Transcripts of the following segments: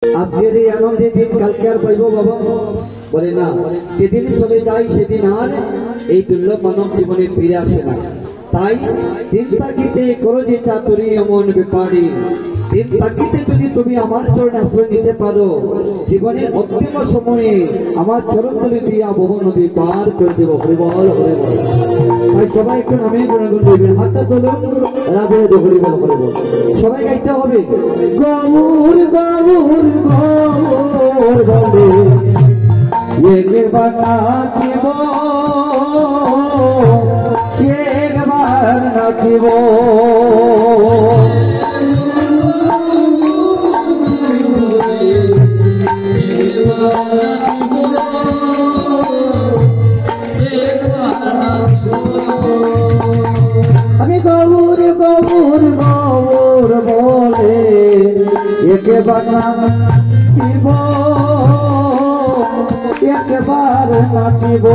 আজকের এই আনন্দের দিন কালকে আর পাইব বাবা বলে না, যেদিন চলে যাই সেদিন আর এই দুর্লভ মানব জীবনে ফিরে আসে না। তাই দিন তাকিতে করো যে চাতুরি এমন ব্যাপারী, দিন তাকিতে যদি তুমি আমার চরণে আশ্রয় নিতে পারো, জীবনের অন্তিম সময়ে আমার চরণ তলে দিয়া বহু নদী পার করে দেবো। হরে বল হরে বল। তাই সবাই একটু নামে গুণাগুণ করবেন, হাতটা তোলো, রাধে হরে বল হরে বল। সবাই গাইতে হবে গৌর গৌর গৌর বলে একবার নাচিব, একবার নাচিব। আমি গৌর গৌর গৌর বলে একবার নাচিব, একবার নাচিব।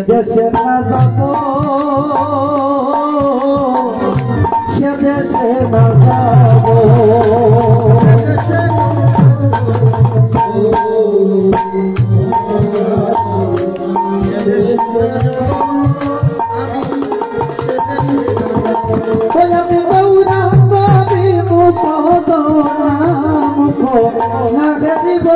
দেশে না যাব, সে দেশে না যাব। আমি গৌরাঙ্গ বিমুখ মুখ না দেব,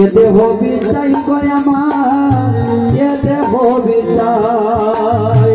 এতে হবি চাই কয় আমার, এতে হবি চাই।